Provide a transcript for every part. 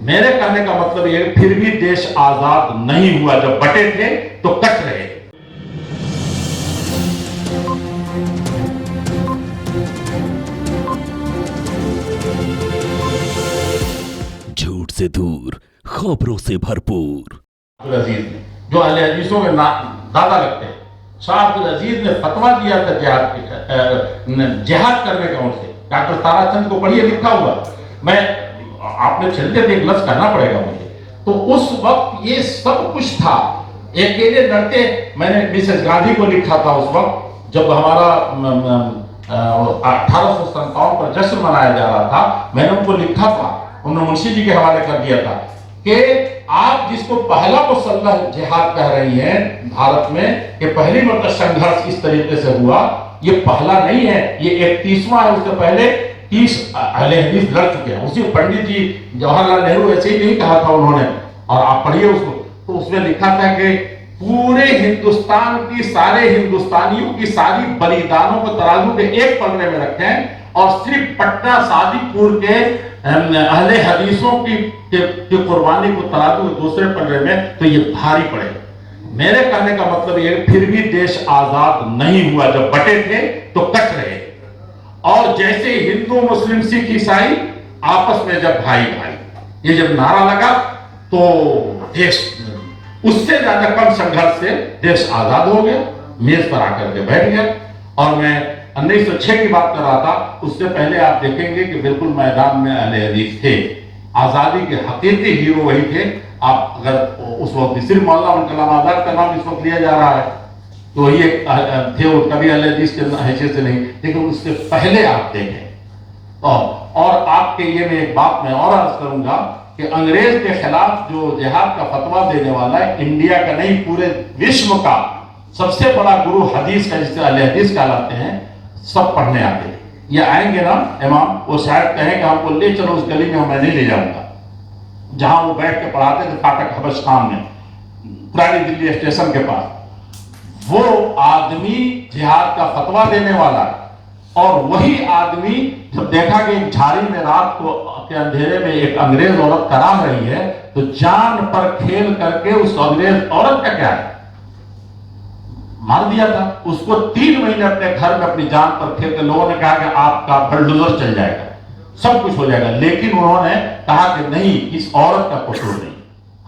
میرے کہنے کا مطلب یہ پھر بھی دیش آزاد نہیں ہوا، جب بٹے تھے تو کٹ رہے تھے۔ جھوٹ سے دور، خبروں سے بھرپور۔ عبدالعزیز نے جو اہل حدیثوں کے دادا لگتے ہیں، شاہ عبدالعزیز نے فتویٰ دیا تھا جہاد کرنے کا ان سے۔ ڈاکٹر تارا چند کو پڑھیے، لکھا ہوا، میں آپ نے چلتے تھے ایک لفظ کرنا پڑے گا مجھے۔ تو اس وقت یہ سب کچھ تھا، اکیلے لڑتے۔ میں نے مسز گاندھی کو لکھا تھا اس وقت جب ہمارا 1857 پر جشن منایا جا رہا تھا، میں نے ان کو لکھا تھا، انہوں نے منشی جی کے حوالے کر دیا تھا کہ آپ جس کو پہلا مسلح جہاد کہہ رہی ہیں بھارت میں، کہ پہلی مرتبہ سنگھرش اس طریقے سے ہوا، یہ پہلا نہیں ہے، یہ 31واں ہے۔ اس سے پہلے 30 اہل حدیث لڑ چکے ہیں۔ اسی پنڈت جی جواہر لال نہرو ایسے ہی نہیں کہا تھا انہوں نے، اور آپ پڑھیے اس کو، تو اس میں لکھا تھا کہ پورے ہندوستان کی، سارے ہندوستانیوں کی ساری بلیدانوں کو ترازو کے ایک پلڑے میں رکھیں، اور صرف پٹنہ سادی پور کے اہل حدیثوں کی قربانی کو ترازو کے دوسرے پلڑے میں، تو یہ بھاری پڑے۔ میرے کہنے کا مطلب یہ پھر بھی دیش آزاد نہیں ہوا، جب بٹے تھے تو کٹ رہے تھے۔ اور جیسے ہندو مسلم سکھ عیسائی آپس میں جب بھائی بھائی، یہ جب نعرہ لگا تو دیش اس سے زیادہ کم سنگھرش سے دیش آزاد ہو گیا، میز پر آ کر کے بیٹھ گیا۔ اور میں 1906 کی بات کر رہا تھا، اس سے پہلے آپ دیکھیں گے کہ بالکل میدان میں اہل حدیث تھے، آزادی کے حقیقی ہیرو وہی تھے۔ آپ اگر اس وقت صرف مولانا کلام آزاد کا نام اس وقت لیا جا رہا ہے تو وہی ایک تھے، وہ کبھی اہل حدیث کے حیثیت سے نہیں، لیکن اس سے پہلے آپ دیکھیں۔ اور آپ کے یہ میں ایک بات میں اور عرض کروں گا کہ انگریز کے خلاف جو جہاد کا فتویٰ دینے والا ہے، انڈیا کا نہیں پورے وشو کا سب سے بڑا گرو حدیث کا، جسے اہل حدیث کہلاتے ہیں، سب پڑھنے آتے ہیں۔ یہ آئیں گے نا امام، وہ شاید کہیں کہ ہم کو لے چلو اس گلی میں، میں نہیں لے جاؤں گا، جہاں وہ بیٹھ کے پڑھاتے تھے فاٹک حبش خان میں، پرانی دلی اسٹیشن کے پاس۔ وہ آدمی جہاد کا فتویٰ دینے والا ہے، اور وہی آدمی جب دیکھا کہ ایک جھاڑی میں رات کو کے اندھیرے میں ایک انگریز عورت کراہ رہی ہے، تو جان پر کھیل کر کے اس انگریز عورت کا کیا ہے، مار دیا تھا اس کو۔ 3 مہینے اپنے گھر میں اپنی جان پر کھیل کے لوگوں نے کہا کہ آپ کا بلڈوزر چل جائے گا، سب کچھ ہو جائے گا، لیکن انہوں نے کہا کہ نہیں، اس عورت کا قصور نہیں۔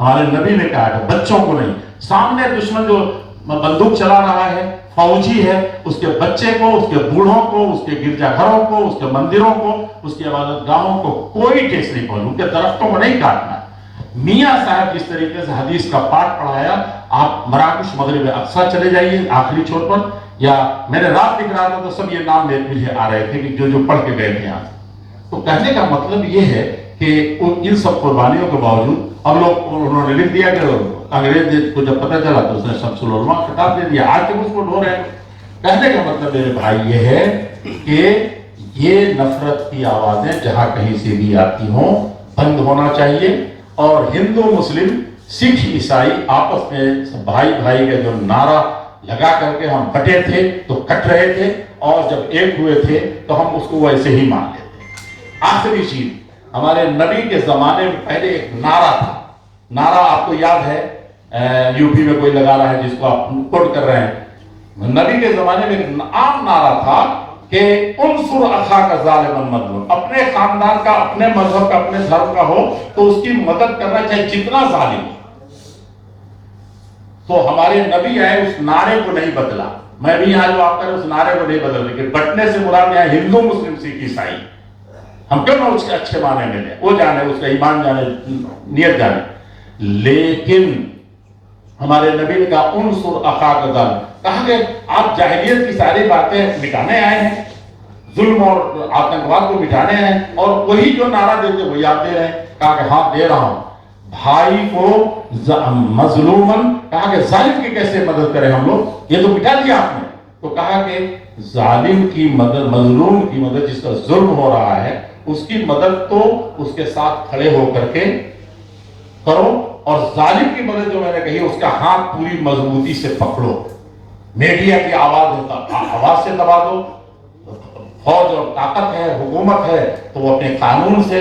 ہمارے نبی نے کہا کہ بچوں کو نہیں، سامنے دشمن جو بندوق چلا رہا ہے، فوجی ہے، اس کے بچے کو، اس کے بوڑھوں کو، اس کے گرجا گھروں کو، اس کے مندروں کو، اس کی عبادت گاہوں کو کوئی ٹیس نہیں پہنچ، ان کے درختوں کو نہیں کاٹنا۔ میاں صاحب جس طریقے سے حدیث کا پاٹ پڑھایا، آپ مراکش مغرب اقصی چلے جائیے آخری چھوڑ پر، یا میں نے رات دکھ رہا تھا تو سب یہ نام مجھے آ رہے تھے کہ جو پڑھ کے گئے تھے یہاں۔ تو کہنے کا مطلب یہ ہے کہ ان سب قربانیوں کے باوجود اب لوگ، انہوں نے لکھ دیا کہ انگریز کو جب پتہ چلا تو اس نے شمس العلماء خطاب دے دیا، آج تک اس کو ڈھو رہے ہیں۔ کہنے کا مطلب میرے بھائی یہ ہے کہ یہ نفرت کی آوازیں جہاں کہیں سے بھی آتی ہوں بند ہونا چاہیے، اور ہندو مسلم سکھ عیسائی آپس میں بھائی بھائی کا جو نعرہ لگا کر کے ہم بٹے تھے تو کٹ رہے تھے، اور جب ایک ہوئے تھے تو ہم اس کو ویسے ہی مان لیتے۔ آخری چیز، ہمارے نبی کے زمانے میں پہلے ایک نعرہ تھا، نعرہ آپ کو یاد ہے، یو پی میں کوئی لگا رہا ہے جس کو آپ کوٹ کر رہے ہیں۔ نبی کے زمانے میں ایک عام نعرہ تھا کہ انصر اخاک ظالما مظلوما، اپنے خاندان کا، اپنے مذہب کا، اپنے دھرم کا ہو تو اس کی مدد کرنا چاہیے جتنا ظالم ہو۔ تو ہمارے نبی آئے، اس نعرے کو نہیں بدلا۔ میں بھی یہاں جو آپ کر رہے اس نعرے کو نہیں بدل، لیکن بٹنے سے مراد یہاں ہندو مسلم سکھ عیسائی، ہم کیوں نہ اس کے اچھے معنی میں لیں، وہ جانے، اس کا ایمان جانے، نیت جانے، لیکن ہمارے نبی نے کہا انصر اخاک ظالما، کہا کہ آپ جاہلیت کی ساری باتیں مٹانے آئے ہیں، ظلم اور آتنکواد کو مٹانے آئے ہیں، اور وہی جو نعرہ دیتے وہی آپ دے رہے ہیں۔ کہا کہ ہاں دے رہا ہوں، بھائی کو مظلومن، کہا کہ ظالم کی کیسے مدد کریں ہم لوگ، یہ تو مٹا دیا آپ نے۔ تو کہا کہ ظالم کی مدد، مظلوم کی مدد، جس کا ظلم ہو رہا ہے اس کی مدد تو اس کے ساتھ کھڑے ہو کر کے کرو، اور ظالم کی مدد جو میں نے کہی اس کا ہاتھ پوری مضبوطی سے پکڑو، میڈیا کی آواز سے دبا دو، فوج اور طاقت ہے، حکومت ہے تو وہ اپنے قانون سے